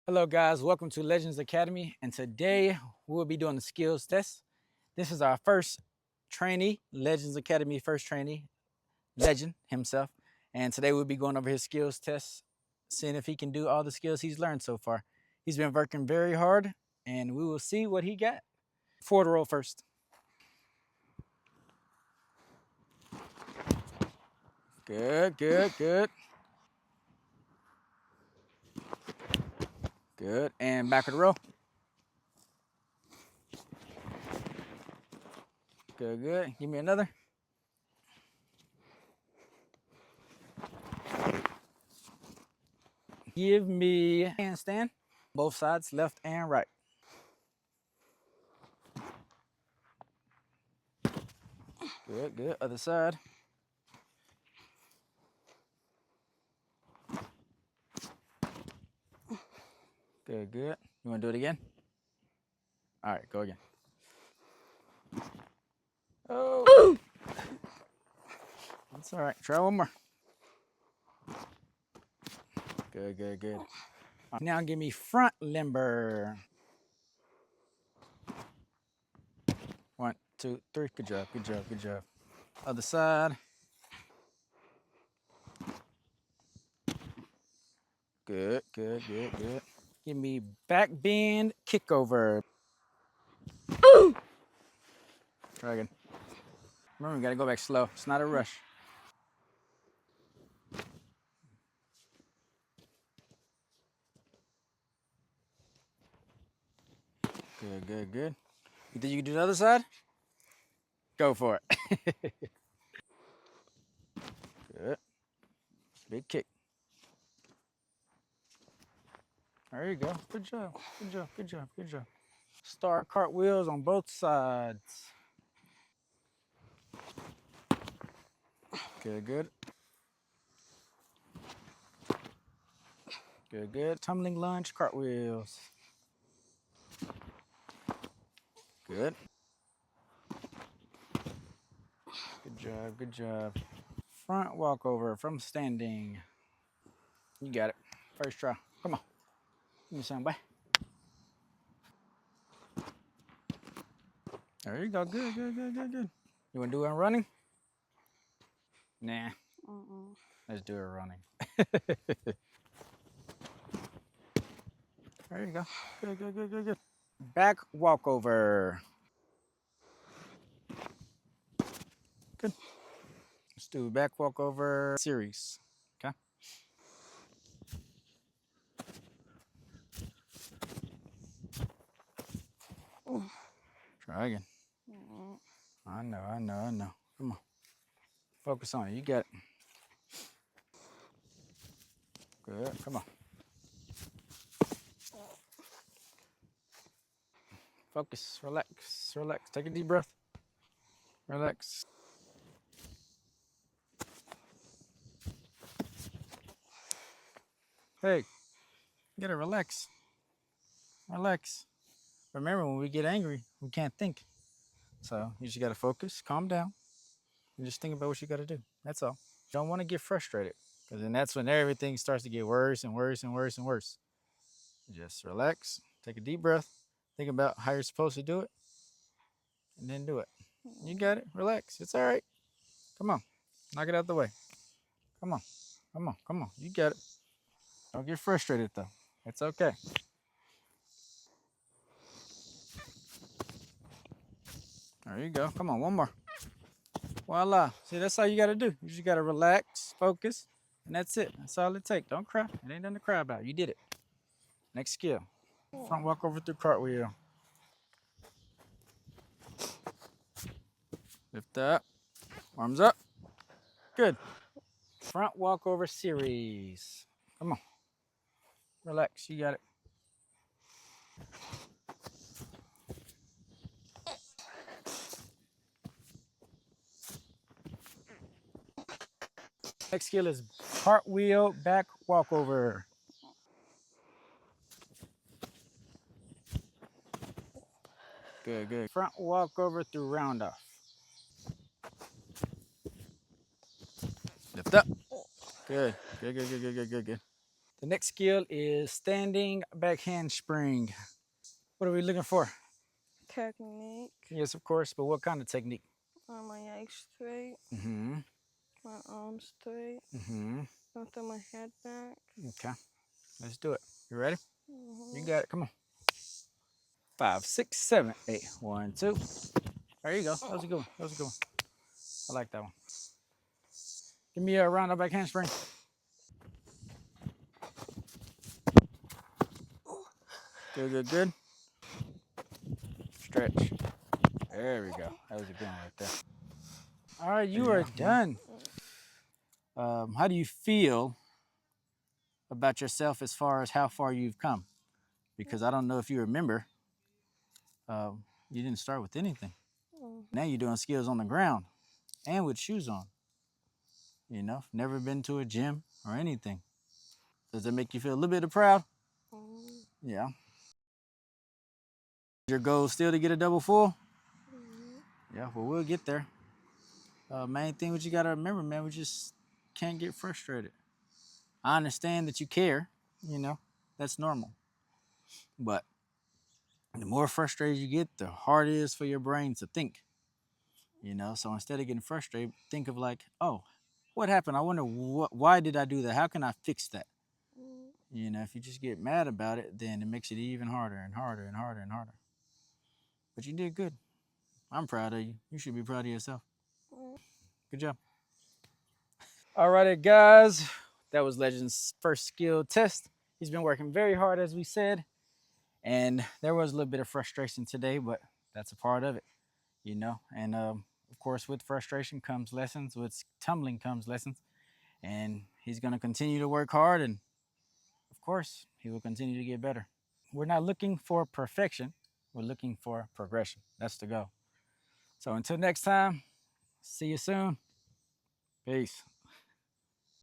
Hello guys, welcome to Legendz Academy, and today we'll be doing the skills test. This is our first trainee, Legendz Academy first trainee, Legend himself, and today we'll be going over his skills test, seeing if he can do all the skills he's learned so far. He's been working very hard, and we will see what he got. Forward roll first. Good, good, good. Good, and back of the row. Good, good. Give me another. Give me handstand, both sides, left and right. Good, good. Other side. Good, good. You want to do it again? All right, go again. Oh, that's all right. Try one more. Good, good, good. Now give me front limber. 1, 2, 3. Good job, good job, good job. Other side. Good, good, good, good. Give me back bend kickover. Try again. Remember, we gotta go back slow. It's not a rush. Good, good, good. You think you can do the other side? Go for it. Good. Big kick. There you go. Good job. Good job. Good job. Good job. Start cartwheels on both sides. Good, good. Good, good. Tumbling lunge, cartwheels. Good. Good job, good job. Front walkover from standing. You got it. First try. Come on. Give me some, boy. There you go. Good, good, good, good, good. You want to do it running? Nah. Let's do it running. There you go. Good, good, good, good, good. Back walkover. Good. Let's do back walkover series. Okay. Try again. I know, I know, I know. Come on. Focus on it. You got it. Good. Come on. Focus. Relax. Relax. Take a deep breath. Relax. Hey, you gotta relax. Relax. Remember, when we get angry, we can't think. So you just gotta focus, calm down, and just think about what you gotta do. That's all. You don't want to get frustrated, because then that's when everything starts to get worse and worse and worse and worse. Just relax, take a deep breath, think about how you're supposed to do it, and then do it. You got it. Relax. It's all right. Come on. Knock it out the way. Come on. Come on. Come on. You got it. Don't get frustrated, though. It's okay. There you go. Come on. One more. Voila. See, that's all you got to do. You just got to relax, focus, and that's it. That's all it takes. Don't cry. It ain't nothing to cry about. You did it. Next skill. Front walk over through cartwheel. Lift up. Arms up. Good. Front walk over series. Come on. Relax. You got it. Next skill is cartwheel back walkover. Good, good. Front walkover through round off. Lift up. Good. Good, good, good, good, good, good, good. The next skill is standing back handspring. What are we looking for? Technique. Yes, of course, but what kind of technique? My legs straight. Mm-hmm. My arms straight. Mm-hmm. Don't throw my head back. Okay, let's do it. You ready? You Mm-hmm. got it. Come on. 5, 6, 7, 8. 1, 2. There you go. That was a good one. That was a good one. I like that one. Give me a round of back handspring. Good, good, good. Stretch. There we go. That was a good one right there. All right, you are done. How do you feel about yourself as far as how far you've come? Because I don't know if you remember, you didn't start with anything. Now you're doing skills on the ground and with shoes on. You know, never been to a gym or anything. Does that make you feel a little bit proud? Mm-hmm. Yeah. Your goal is still to get a double full? Yeah, well, we'll get there. Main thing what you got to remember, man, we just can't get frustrated. I understand that you care, you know, that's normal. But the more frustrated you get, the harder it is for your brain to think, you know. So instead of getting frustrated, think of like, oh, what happened? I wonder why did I do that? How can I fix that? You know, if you just get mad about it, then it makes it even harder and harder and harder and harder. But you did good. I'm proud of you. You should be proud of yourself. Good job. All righty, guys. That was Legend's first skill test. He's been working very hard, as we said. And there was a little bit of frustration today, but that's a part of it, you know. And of course, with frustration comes lessons. With tumbling comes lessons. And he's going to continue to work hard. And of course, he will continue to get better. We're not looking for perfection. We're looking for progression. That's the goal. So until next time, see you soon. Peace.